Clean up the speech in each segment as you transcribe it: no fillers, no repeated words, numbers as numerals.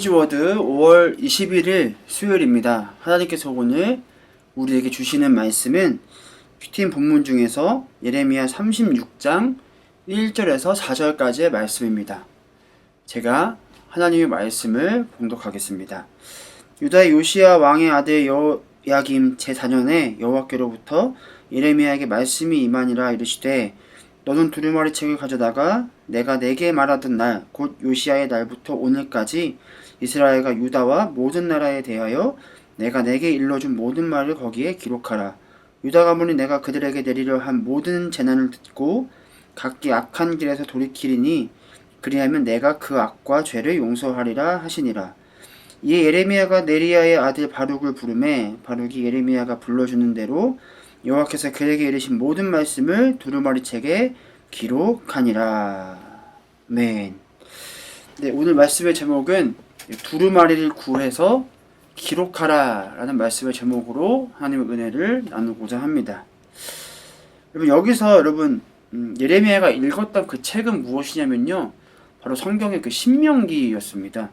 리니지워드 5월 21일 수요일입니다. 하나님께서 오늘 우리에게 주시는 말씀은 큐티인 본문 중에서 예레미야 36장 1절에서 4절까지의 말씀입니다. 제가 하나님의 말씀을 봉독하겠습니다. 유다의 요시야 왕의 아들 여야김 제4년에 여호와께로부터 예레미야에게 말씀이 임하니라. 이르시되 너는 두루마리 책을 가져다가 내가 네게 말하던 날 곧 요시야의 날부터 오늘까지 이스라엘과 유다와 모든 나라에 대하여 내가 네게 일러준 모든 말을 거기에 기록하라. 유다 가문이 내가 그들에게 내리려 한 모든 재난을 듣고 각기 악한 길에서 돌이키리니 그리하면 내가 그 악과 죄를 용서하리라 하시니라. 이에 예레미야가 네리야의 아들 바룩을 부르매 바룩이 예레미야가 불러주는 대로 여호와께서 그에게 이르신 모든 말씀을 두루마리 책에 기록하니라. 아멘. 네, 오늘 말씀의 제목은 두루마리를 구해서 기록하라 라는 말씀의 제목으로 하나님의 은혜를 나누고자 합니다. 여러분 예레미야가 읽었던 그 책은 무엇이냐면요, 바로 성경의 그 신명기였습니다.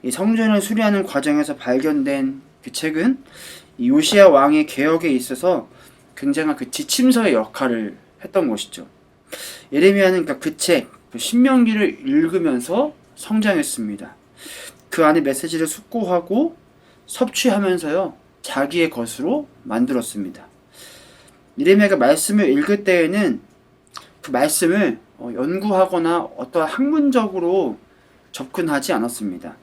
이 성전을 수리하는 과정에서 발견된 그 책은 이 요시야 왕의 개혁에 있어서 굉장한 그 지침서의 역할을 했던 것이죠. 예레미야는 그러니까 그 책, 그 신명기를 읽으면서 성장했습니다. 그 안에 메시지를 숙고하고 섭취하면서요, 자기의 것으로 만들었습니다. 예레미야가 말씀을 읽을 때에는 그 말씀을 연구하거나 어떠한 학문적으로 접근하지 않았습니다.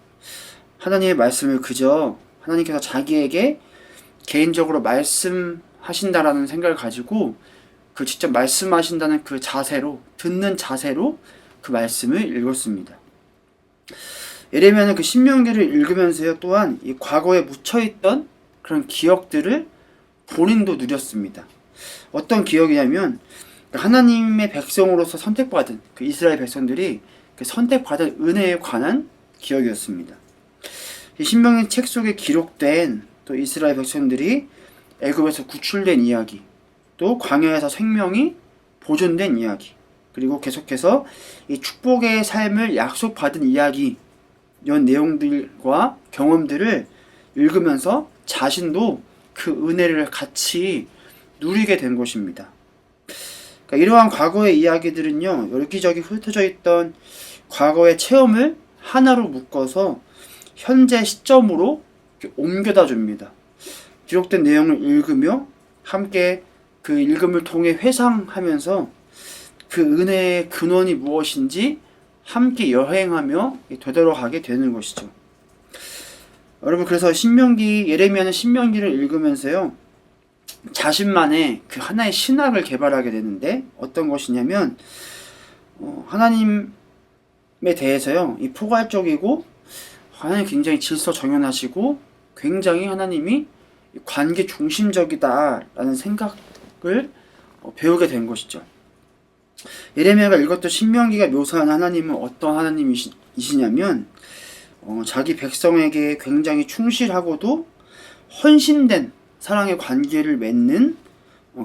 하나님의 말씀을 그저 하나님께서 자기에게 개인적으로 말씀하신다라는 생각을 가지고 그 직접 말씀하신다는 그 자세로, 듣는 자세로 그 말씀을 읽었습니다. 예레미야는 그 신명기를 읽으면서요, 또한 이 과거에 묻혀있던 그런 기억들을 본인도 누렸습니다. 어떤 기억이냐면 하나님의 백성으로서 선택받은 그 이스라엘 백성들이 그 선택받은 은혜에 관한 기억이었습니다. 이 신명기 책 속에 기록된 또 이스라엘 백성들이 애굽에서 구출된 이야기, 또 광야에서 생명이 보존된 이야기, 그리고 계속해서 이 축복의 삶을 약속받은 이야기, 이런 내용들과 경험들을 읽으면서 자신도 그 은혜를 같이 누리게 된 것입니다. 그러니까 이러한 과거의 이야기들은요, 여기저기 흩어져 있던 과거의 체험을 하나로 묶어서 현재 시점으로 옮겨다 줍니다. 기록된 내용을 읽으며 함께 그 읽음을 통해 회상하면서 그 은혜의 근원이 무엇인지 함께 여행하며 되돌아가게 되는 것이죠. 여러분, 그래서 예레미야는 신명기를 읽으면서요, 자신만의 그 하나의 신학을 개발하게 되는데, 어떤 것이냐면 하나님에 대해서요, 이 포괄적이고 하나님 굉장히 질서정연하시고 굉장히 하나님이 관계 중심적이다라는 생각을 배우게 된 것이죠. 예레미야가 읽었던 신명기가 묘사한 하나님은 어떤 하나님이시냐면 자기 백성에게 굉장히 충실하고도 헌신된 사랑의 관계를 맺는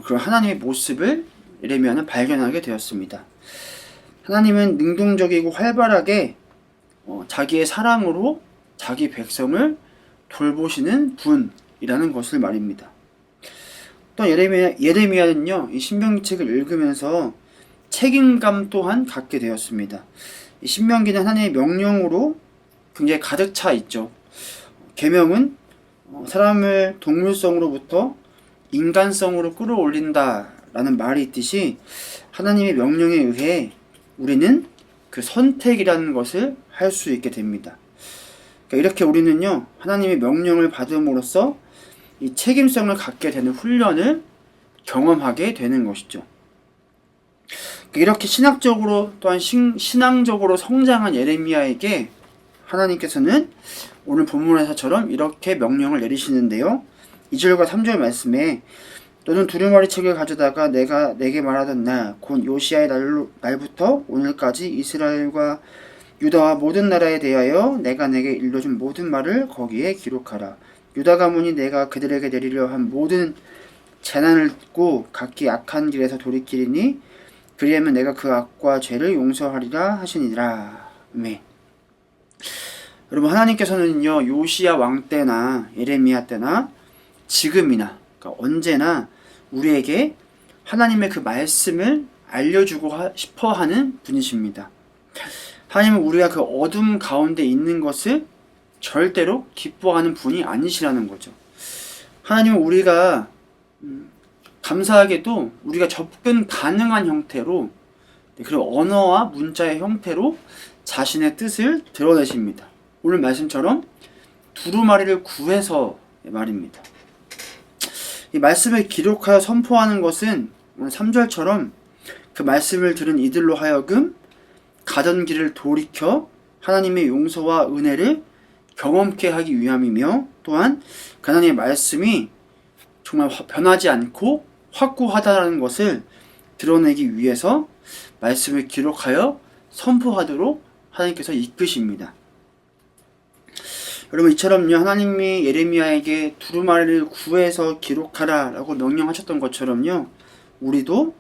그런 하나님의 모습을 예레미야는 발견하게 되었습니다. 하나님은 능동적이고 활발하게 자기의 사랑으로 자기 백성을 돌보시는 분이라는 것을 말입니다. 또 예레미야는요, 이 신명기 책을 읽으면서 책임감 또한 갖게 되었습니다. 이 신명기는 하나님의 명령으로 굉장히 가득 차 있죠. 계명은 사람을 동물성으로부터 인간성으로 끌어올린다라는 말이 있듯이 하나님의 명령에 의해 우리는 그 선택이라는 것을 할 수 있게 됩니다. 그러니까 이렇게 우리는요, 하나님의 명령을 받음으로써 이 책임성을 갖게 되는 훈련을 경험하게 되는 것이죠. 이렇게 신학적으로 또한 신앙적으로 성장한 예레미야에게 하나님께서는 오늘 본문에서처럼 이렇게 명령을 내리시는데요, 2절과 3절 말씀에 너는 두루마리 책을 가져다가 내가 네게 말하던 날 곧 요시야의 날부터 오늘까지 이스라엘과 유다와 모든 나라에 대하여 내가 네게 일러준 모든 말을 거기에 기록하라. 유다 가문이 내가 그들에게 내리려 한 모든 재난을 듣고 각기 악한 길에서 돌이키리니 그리하면 내가 그 악과 죄를 용서하리라 하시니라. 아멘. 여러분, 하나님께서는요, 요시야 왕 때나 예레미야 때나 지금이나, 그러니까 언제나 우리에게 하나님의 그 말씀을 알려주고 싶어 하는 분이십니다. 하나님은 우리가 그 어둠 가운데 있는 것을 절대로 기뻐하는 분이 아니시라는 거죠. 하나님은 우리가 감사하게도 우리가 접근 가능한 형태로, 그리고 언어와 문자의 형태로 자신의 뜻을 드러내십니다. 오늘 말씀처럼 두루마리를 구해서 말입니다. 이 말씀을 기록하여 선포하는 것은 오늘 3절처럼 그 말씀을 들은 이들로 하여금 가던 길을 돌이켜 하나님의 용서와 은혜를 경험케 하기 위함이며, 또한 하나님의 말씀이 정말 변하지 않고 확고하다는 것을 드러내기 위해서 말씀을 기록하여 선포하도록 하나님께서 이끄십니다. 여러분, 이처럼요, 하나님이 예레미야에게 두루마리를 구해서 기록하라 라고 명령하셨던 것처럼요, 우리도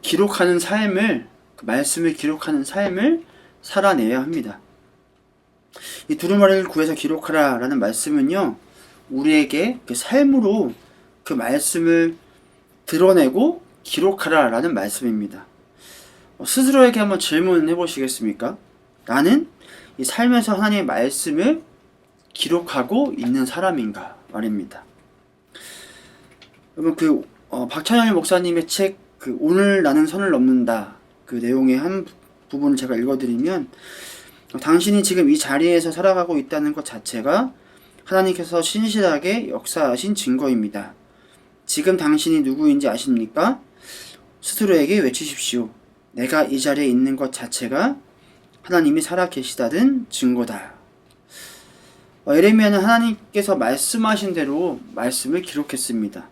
기록하는 삶을, 그 말씀을 기록하는 삶을 살아내야 합니다. 이 두루마리를 구해서 기록하라 라는 말씀은요, 우리에게 그 삶으로 그 말씀을 드러내고 기록하라 라는 말씀입니다. 스스로에게 한번 질문해 보시겠습니까? 나는 이 삶에서 하나님의 말씀을 기록하고 있는 사람인가 말입니다. 여러분, 박찬열 목사님의 책 오늘 나는 선을 넘는다, 그 내용의 한 부분을 제가 읽어드리면, 당신이 지금 이 자리에서 살아가고 있다는 것 자체가 하나님께서 신실하게 역사하신 증거입니다. 지금 당신이 누구인지 아십니까? 스스로에게 외치십시오. 내가 이 자리에 있는 것 자체가 하나님이 살아계시다는 증거다. 예레미야는 하나님께서 말씀하신 대로 말씀을 기록했습니다.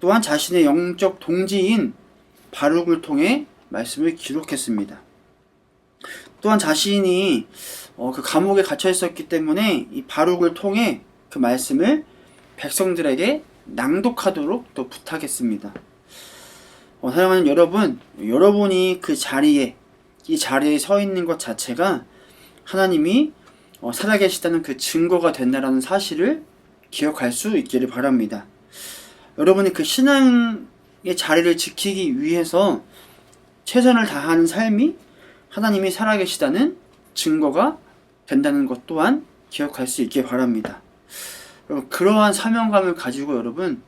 또한 자신의 영적 동지인 바룩을 통해 말씀을 기록했습니다. 또한 자신이 그 감옥에 갇혀 있었기 때문에 이 바룩을 통해 그 말씀을 백성들에게 낭독하도록 또 부탁했습니다. 사랑하는 여러분, 여러분이 이 자리에 서 있는 것 자체가 하나님이 살아계시다는 그 증거가 된다는 사실을 기억할 수 있기를 바랍니다. 여러분이 그 신앙의 자리를 지키기 위해서 최선을 다하는 삶이 하나님이 살아계시다는 증거가 된다는 것 또한 기억할 수 있길 바랍니다. 그러한 사명감을 가지고 여러분,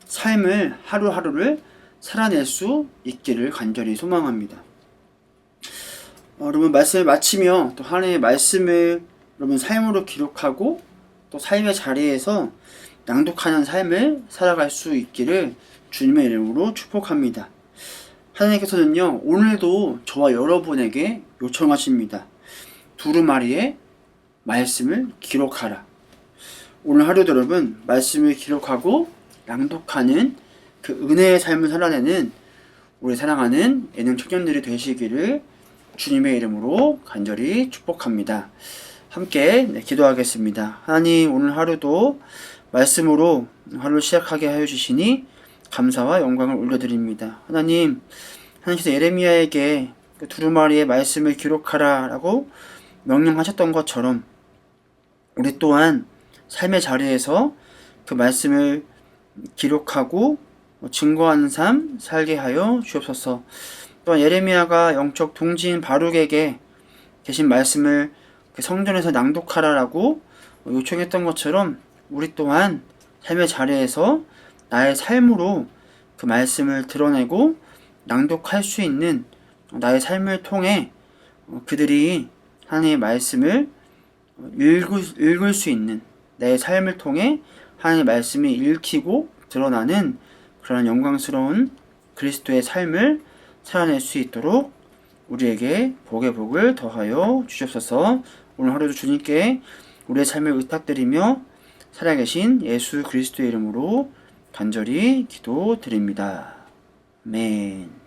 삶을 하루하루를 살아낼 수 있기를 간절히 소망합니다. 여러분, 말씀을 마치며 또 하나님의 말씀을 여러분 삶으로 기록하고 또 삶의 자리에서 낭독하는 삶을 살아갈 수 있기를 주님의 이름으로 축복합니다. 하나님께서는요, 오늘도 저와 여러분에게 요청하십니다. 두루마리에 말씀을 기록하라. 오늘 하루도 여러분, 말씀을 기록하고 낭독하는 그 은혜의 삶을 살아내는 우리 사랑하는 예능 청년들이 되시기를 주님의 이름으로 간절히 축복합니다. 함께 기도하겠습니다. 하나님, 오늘 하루도 말씀으로 하루를 시작하게 하여 주시니 감사와 영광을 올려드립니다. 하나님께서 예레미야에게 그 두루마리의 말씀을 기록하라 라고 명령하셨던 것처럼 우리 또한 삶의 자리에서 그 말씀을 기록하고 증거하는 삶 살게 하여 주옵소서. 또한 예레미야가 영적 동지인 바룩에게 계신 말씀을 성전에서 낭독하라라고 요청했던 것처럼 우리 또한 삶의 자리에서 나의 삶으로 그 말씀을 드러내고 낭독할 수 있는 나의 삶을 통해 그들이 하나님의 말씀을 읽을 수 있는 내 삶을 통해 하나님의 말씀이 읽히고 드러나는 그런 영광스러운 그리스도의 삶을 살아낼 수 있도록 우리에게 복의 복을 더하여 주시옵소서. 오늘 하루도 주님께 우리의 삶을 의탁드리며 살아계신 예수 그리스도의 이름으로 간절히 기도드립니다. 아멘.